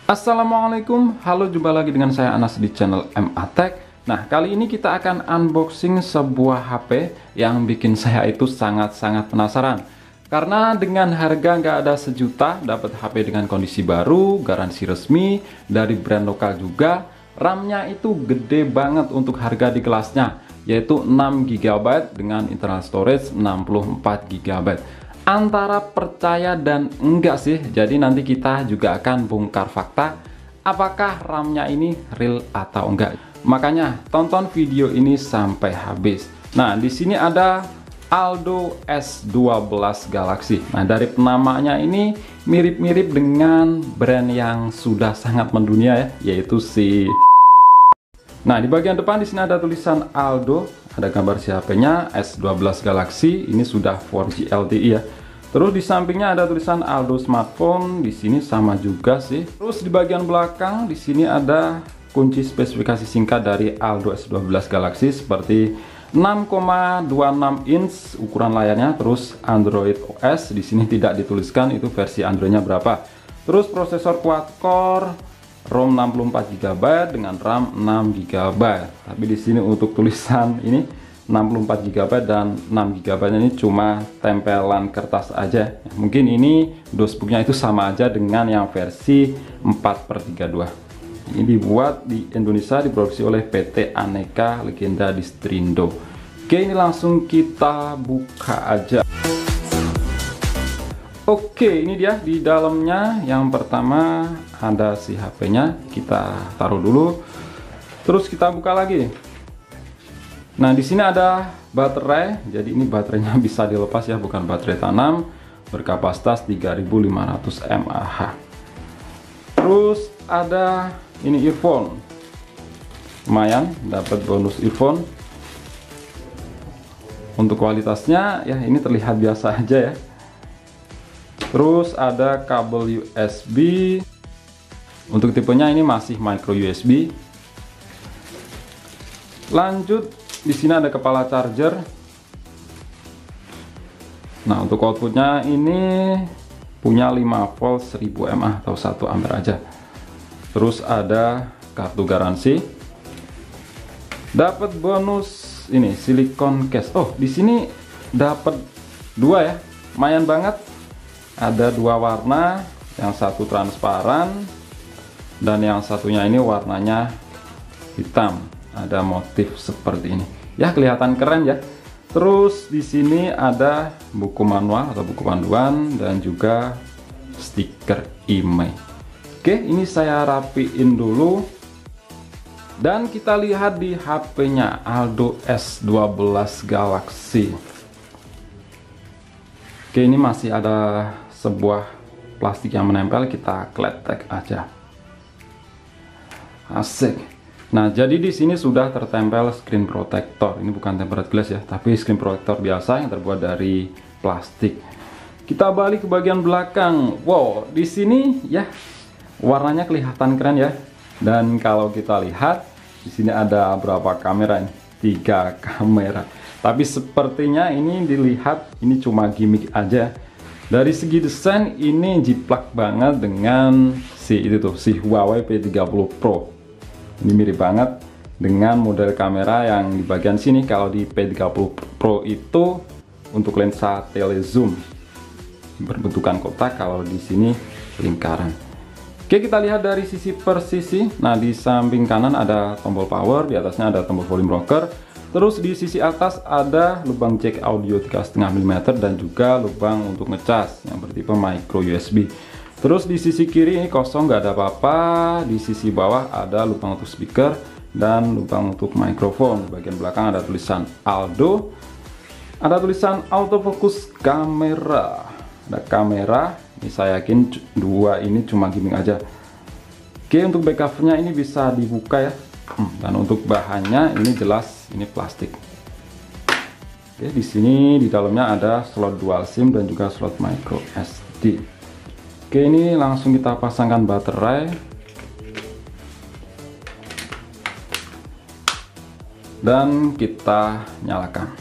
Assalamualaikum, halo, jumpa lagi dengan saya Anas di channel MA Tech. Nah, kali ini kita akan unboxing sebuah HP yang bikin saya itu sangat-sangat penasaran. Karena dengan harga nggak ada sejuta, dapat HP dengan kondisi baru, garansi resmi, dari brand lokal juga. RAM-nya itu gede banget untuk harga di kelasnya, yaitu 6 GB dengan internal storage 64 GB. Antara percaya dan enggak sih, jadi nanti kita juga akan bongkar fakta apakah RAM-nya ini real atau enggak. Makanya tonton video ini sampai habis. Nah, di sini ada Aldo S12 Galaxy. Nah, dari penamanya ini mirip-mirip dengan brand yang sudah sangat mendunia ya, yaitu si. Nah, di bagian depan di sini ada tulisan Aldo, ada gambar si HP-nya S12 Galaxy. Ini sudah 4G LTE ya. Terus di sampingnya ada tulisan Aldo Smartphone, di sini sama juga sih. Terus di bagian belakang di sini ada kunci spesifikasi singkat dari Aldo S12 Galaxy seperti 6,26 inch ukuran layarnya, terus Android OS di sini tidak dituliskan itu versi Androidnya berapa. Terus prosesor quad-core, ROM 64 GB dengan RAM 6 GB. Tapi di sini untuk tulisan ini 64 GB dan 6 GB ini cuma tempelan kertas aja. Mungkin ini dosbooknya itu sama aja dengan yang versi 4/32. Ini dibuat di Indonesia, diproduksi oleh PT Aneka Legenda Distrindo. Oke, ini langsung kita buka aja. Oke, ini dia di dalamnya. Yang pertama ada si HP-nya, kita taruh dulu. Terus kita buka lagi. Nah, di sini ada baterai. Jadi ini baterainya bisa dilepas ya, bukan baterai tanam, berkapasitas 3500 mAh. Terus ada ini earphone. Lumayan, dapat bonus earphone. Untuk kualitasnya ya ini terlihat biasa aja ya. Terus ada kabel USB. Untuk tipenya ini masih micro USB. Lanjut, di sini ada kepala charger. Nah, untuk outputnya ini punya 5 volt 1000 mAh atau 1 ampere aja. Terus ada kartu garansi. Dapat bonus ini silikon case. Oh, di sini dapat dua ya. Lumayan banget. Ada dua warna, yang satu transparan dan yang satunya ini warnanya hitam. Ada motif seperti ini. Ya, kelihatan keren ya. Terus di sini ada buku manual atau buku panduan dan juga stiker IMEI. Oke, ini saya rapiin dulu. Dan kita lihat di HP-nya Aldo S12 Galaxy. Oke, ini masih ada sebuah plastik yang menempel, kita kletek aja. Asik. Nah, jadi di sini sudah tertempel screen protector. Ini bukan tempered glass ya, tapi screen protector biasa yang terbuat dari plastik. Kita balik ke bagian belakang. Wow, di sini ya warnanya kelihatan keren ya. Dan kalau kita lihat di sini ada berapa kamera ini? 3 kamera. Tapi sepertinya ini dilihat ini cuma gimmick aja. Dari segi desain ini jiplak banget dengan si Huawei P30 Pro. Ini mirip banget dengan model kamera yang di bagian sini. Kalau di P30 Pro itu untuk lensa telezoom berbentukan kotak, kalau di sini lingkaran. Oke, kita lihat dari sisi per sisi. Nah, di samping kanan ada tombol power, di atasnya ada tombol volume rocker. Terus di sisi atas ada lubang jack audio 3,5 mm dan juga lubang untuk ngecas yang bertipe micro USB. Terus di sisi kiri ini kosong, nggak ada apa-apa. Di sisi bawah ada lubang untuk speaker dan lubang untuk mikrofon. Di bagian belakang ada tulisan Aldo. Ada tulisan autofocus kamera. Ada kamera. Ini saya yakin dua ini cuma gimmick aja. Oke, untuk back covernya ini bisa dibuka ya. Dan untuk bahannya ini jelas ini plastik. Oke, di sini di dalamnya ada slot dual SIM dan juga slot micro SD. Oke, ini langsung kita pasangkan baterai. Dan kita nyalakan.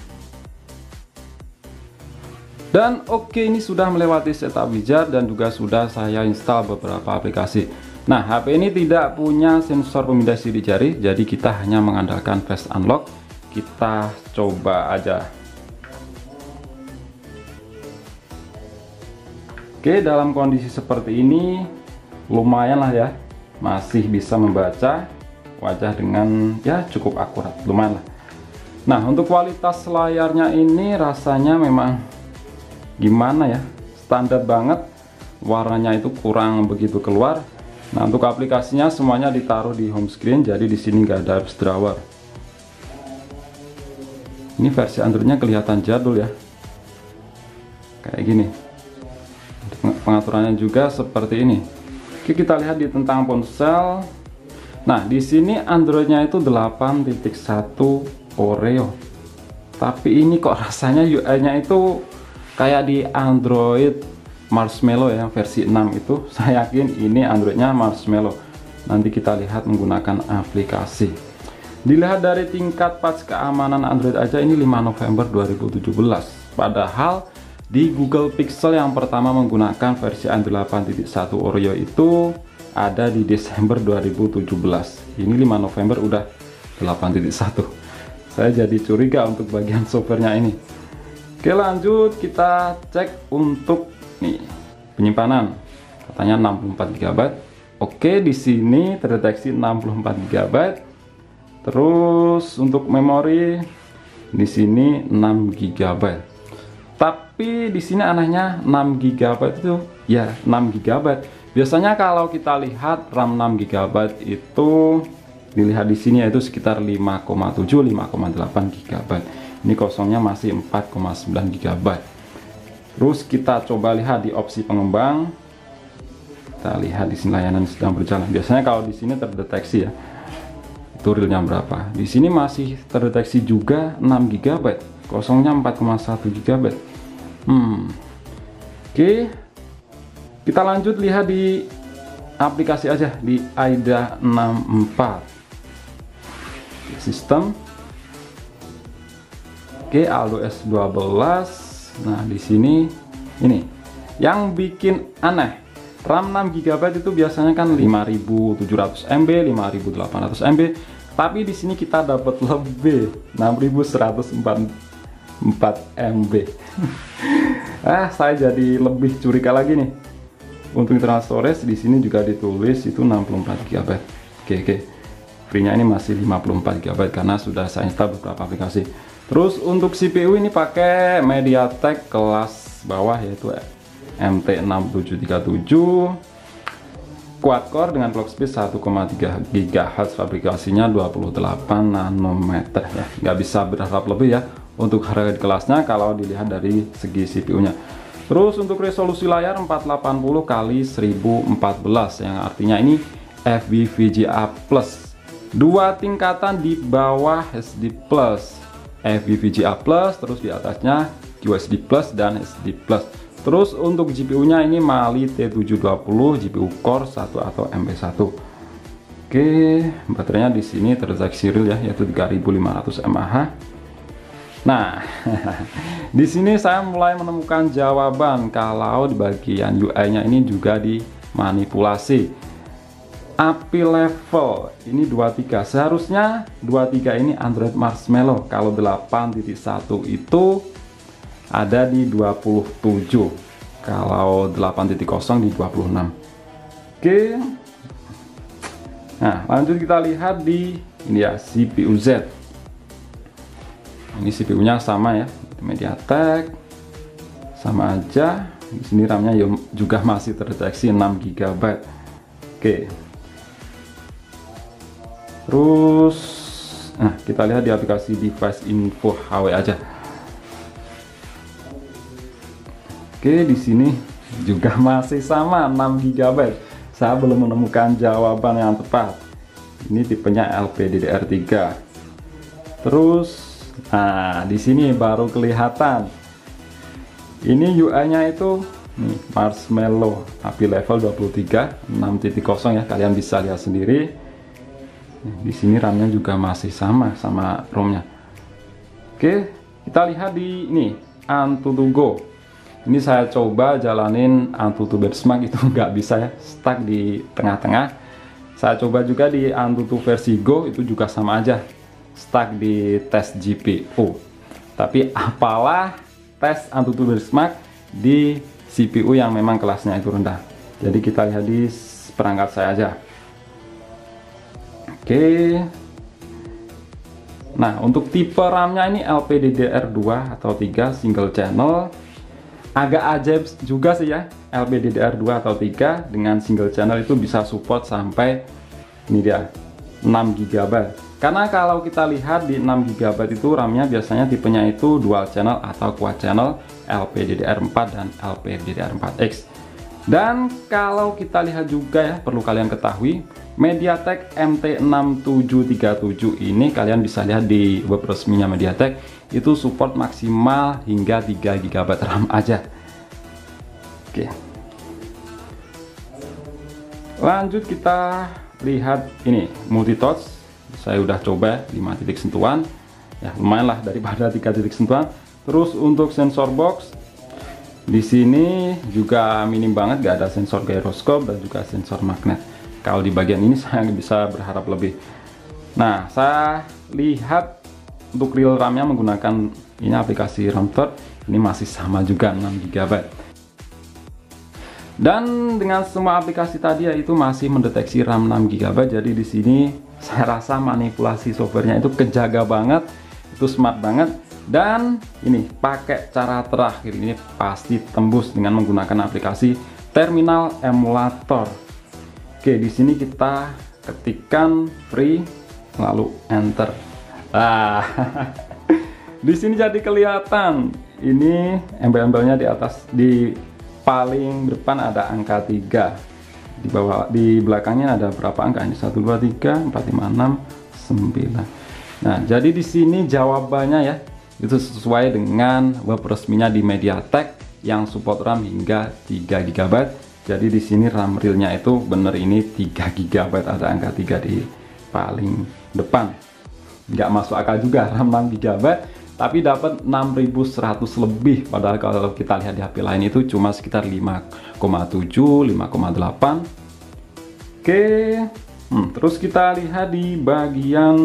Dan oke, ini sudah melewati setup wizard dan juga sudah saya install beberapa aplikasi. Nah, HP ini tidak punya sensor pemindah sidik jari, jadi kita hanya mengandalkan face unlock. Kita coba aja. Oke, dalam kondisi seperti ini lumayan lah ya, masih bisa membaca wajah dengan ya cukup akurat, lumayan lah. Nah, untuk kualitas layarnya ini rasanya memang gimana ya, standar banget, warnanya itu kurang begitu keluar. Nah, untuk aplikasinya semuanya ditaruh di home screen, jadi di sini nggak ada apps drawer. Ini versi Androidnya kelihatan jadul ya, kayak gini. Pengaturannya juga seperti ini. Oke, kita lihat di tentang ponsel. Nah, di sini Androidnya itu 8.1 Oreo, tapi ini kok rasanya UI-nya itu kayak di Android Marshmallow ya, versi 6 itu. Saya yakin ini Androidnya Marshmallow. Nanti kita lihat menggunakan aplikasi. Dilihat dari tingkat patch keamanan Android aja, ini 5 November 2017. Padahal di Google Pixel yang pertama menggunakan versi Android 8.1 Oreo itu ada di Desember 2017. Ini 5 November udah 8.1. Saya jadi curiga untuk bagian softwarenya ini. Oke, lanjut kita cek untuk nih penyimpanan, katanya 64 GB. Oke, di sini terdeteksi 64 GB. Terus untuk memori di sini 6 GB. Tapi di sini anehnya 6 GB itu ya 6 GB. Biasanya kalau kita lihat RAM 6 GB itu dilihat di sini yaitu sekitar 5,7 5,8 GB. Ini kosongnya masih 4,9 GB. Terus kita coba lihat di opsi pengembang. Kita lihat di sini layanan sedang berjalan. Biasanya kalau di sini terdeteksi ya, itu realnya berapa. Di sini masih terdeteksi juga 6 GB, kosongnya 4,1 GB. Oke, kita lanjut lihat di aplikasi aja di AIDA 64 sistem. Oke, Aldo S12. Nah, di sini ini yang bikin aneh, RAM 6 GB itu biasanya kan 5700 MB, 5800 MB, tapi di sini kita dapat lebih 6144 MB. Saya jadi lebih curiga lagi nih. Untuk internal storage di sini juga ditulis itu 64 GB. Oke. Free-nya ini masih 54 GB karena sudah saya install beberapa aplikasi. Terus untuk CPU ini pakai MediaTek kelas bawah yaitu MT6737 quad core dengan clock speed 1,3 GHz, fabrikasinya 28 nanometer ya, nggak bisa berharap lebih ya untuk harga di kelasnya kalau dilihat dari segi CPU-nya. Terus untuk resolusi layar 480 x 1014 yang artinya ini FVGA plus, dua tingkatan di bawah HD plus, FVGA plus, terus di atasnya QHD plus dan HD plus. Terus untuk GPU-nya ini Mali T720 GPU Core 1 atau MP1. Oke, baterainya di sini terdeteksi real ya, yaitu 3500 mAh. Nah, di sini saya mulai menemukan jawaban kalau di bagian UI-nya ini juga dimanipulasi. API level ini 23, seharusnya 23 ini Android Marshmallow, kalau 8.1 itu ada di 27, kalau 8.0 di 26. Oke, nah lanjut kita lihat di ini ya, CPU Z. Ini CPU nya sama ya, MediaTek sama aja. Di sini RAM-nya juga masih terdeteksi 6 GB. Oke, terus nah kita lihat di aplikasi device info HW aja. Oke, di sini juga masih sama 6 GB. Saya belum menemukan jawaban yang tepat. Ini tipenya LPDDR3. Terus, nah di sini baru kelihatan. Ini UI-nya itu nih, Marshmallow, API level 23, 6.0 ya. Kalian bisa lihat sendiri. Di sini RAM-nya juga masih sama ROM-nya. Oke, kita lihat di ini AnTuTu Go. Ini saya coba jalanin Antutu Benchmark itu nggak bisa ya, stuck di tengah-tengah. Saya coba juga di Antutu versi Go, itu juga sama aja, stuck di tes GPU. Tapi apalah tes Antutu Benchmark di CPU yang memang kelasnya itu rendah. Jadi kita lihat di perangkat saya aja. Oke. Nah, untuk tipe RAM-nya ini LPDDR2 atau 3 single channel. Agak ajaib juga sih ya, LPDDR2 atau 3 dengan single channel itu bisa support sampai ini dia 6 GB. Karena kalau kita lihat di 6 GB itu RAM-nya biasanya tipenya itu dual channel atau quad channel LPDDR4 dan LPDDR4X. Dan kalau kita lihat juga ya, perlu kalian ketahui, MediaTek MT6737 ini kalian bisa lihat di web resminya MediaTek itu support maksimal hingga 3 GB RAM aja. Oke. Lanjut kita lihat ini multi-touch. Saya udah coba 5 titik sentuhan. Ya, lumayan lah daripada 3 titik sentuhan. Terus untuk sensor box di sini juga minim banget, gak ada sensor gyroscope dan juga sensor magnet. Kalau di bagian ini saya bisa berharap lebih. Nah, saya lihat untuk real RAM-nya menggunakan ini aplikasi RAMthird, ini masih sama juga 6 GB. Dan dengan semua aplikasi tadi yaitu masih mendeteksi RAM 6 GB. Jadi di sini saya rasa manipulasi softwarenya itu kejaga banget, itu smart banget. Dan ini pakai cara terakhir ini pasti tembus dengan menggunakan aplikasi terminal emulator. Oke, di sini kita ketikkan free lalu enter. Di sini jadi kelihatan ini embel-embelnya di atas, di paling depan ada angka 3. Di bawah, di belakangnya ada berapa angka ini? 1 2 3 4 5 6 9. Nah, jadi di sini jawabannya ya itu sesuai dengan web resminya di MediaTek yang support RAM hingga 3 GB. Jadi di sini RAM realnya itu bener ini 3 GB, ada angka 3 di paling depan. Nggak masuk akal juga RAM 6 GB tapi dapat 6100 lebih, padahal kalau kita lihat di HP lain itu cuma sekitar 5,7 5,8. Oke. Terus kita lihat di bagian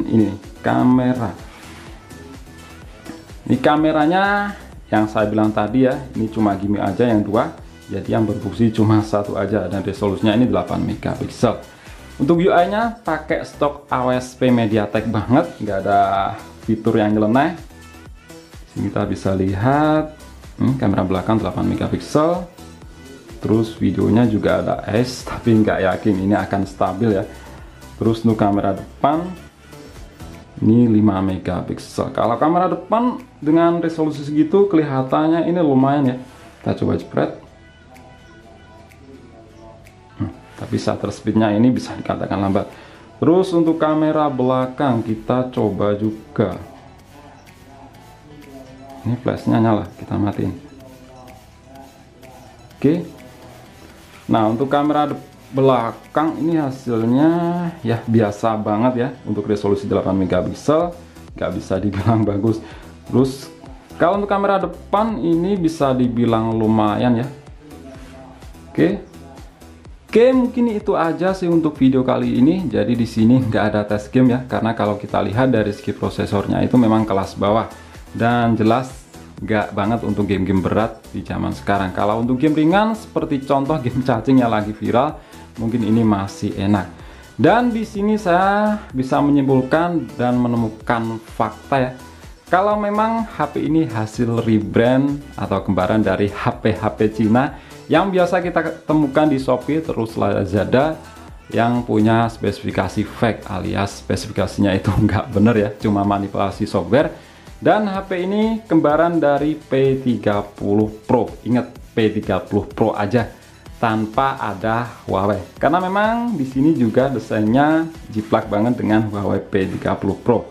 ini kamera. Ini kameranya yang saya bilang tadi ya, ini cuma gimmick aja yang 2. Jadi yang berfungsi cuma 1 aja dan resolusinya ini 8 megapiksel. Untuk UI-nya pakai stok AOSP MediaTek banget, nggak ada fitur yang nyeleneh. Sini kita bisa lihat kamera belakang 8 megapiksel. Terus videonya juga ada S, tapi nggak yakin ini akan stabil ya. Terus untuk kamera depan ini 5 megapiksel. Kalau kamera depan dengan resolusi segitu kelihatannya ini lumayan ya. Kita coba jepret. Tapi shutter speednya ini bisa dikatakan lambat. Terus untuk kamera belakang kita coba juga. Ini flashnya nyala, kita matiin. Oke. Nah, untuk kamera belakang ini hasilnya ya biasa banget ya. Untuk resolusi 8 megapiksel nggak bisa dibilang bagus. Terus kalau untuk kamera depan ini bisa dibilang lumayan ya. Oke. Oke, mungkin itu aja sih untuk video kali ini. Jadi di sini nggak ada tes game ya, karena kalau kita lihat dari segi prosesornya itu memang kelas bawah dan jelas nggak banget untuk game-game berat di zaman sekarang. Kalau untuk game ringan seperti contoh game cacing yang lagi viral, mungkin ini masih enak. Dan di sini saya bisa menyimpulkan dan menemukan fakta ya. Kalau memang HP ini hasil rebrand atau kembaran dari HP-HP Cina yang biasa kita temukan di Shopee terus Lazada yang punya spesifikasi fake alias spesifikasinya itu nggak bener ya, cuma manipulasi software. Dan HP ini kembaran dari P30 Pro, ingat P30 Pro aja tanpa ada Huawei, karena memang di sini juga desainnya jiplak banget dengan Huawei P30 Pro.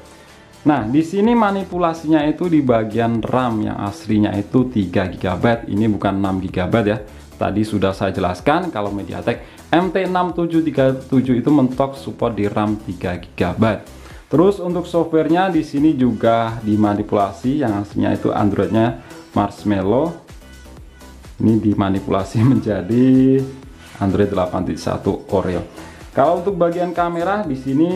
Nah, di sini manipulasinya itu di bagian RAM yang aslinya itu 3 GB, ini bukan 6 GB ya. Tadi sudah saya jelaskan kalau MediaTek MT6737 itu mentok support di RAM 3 GB. Terus untuk softwarenya di sini juga dimanipulasi, yang aslinya itu Androidnya Marshmallow. Ini dimanipulasi menjadi Android 8.1 Oreo. Kalau untuk bagian kamera di sini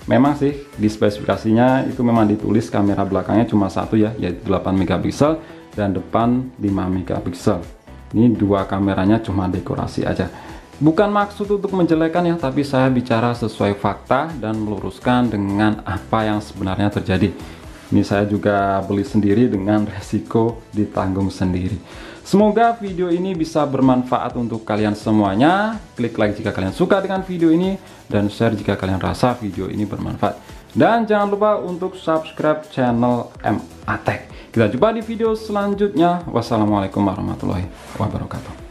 memang sih di spesifikasinya itu memang ditulis kamera belakangnya cuma satu ya, yaitu 8 megapiksel dan depan 5 megapiksel. Ini dua kameranya cuma dekorasi aja. Bukan maksud untuk menjelekan ya, tapi saya bicara sesuai fakta dan meluruskan dengan apa yang sebenarnya terjadi. Ini saya juga beli sendiri dengan resiko ditanggung sendiri. Semoga video ini bisa bermanfaat untuk kalian semuanya. Klik like jika kalian suka dengan video ini, dan share jika kalian rasa video ini bermanfaat. Dan jangan lupa untuk subscribe channel MA Tech. Kita jumpa di video selanjutnya. Wassalamualaikum warahmatullahi wabarakatuh.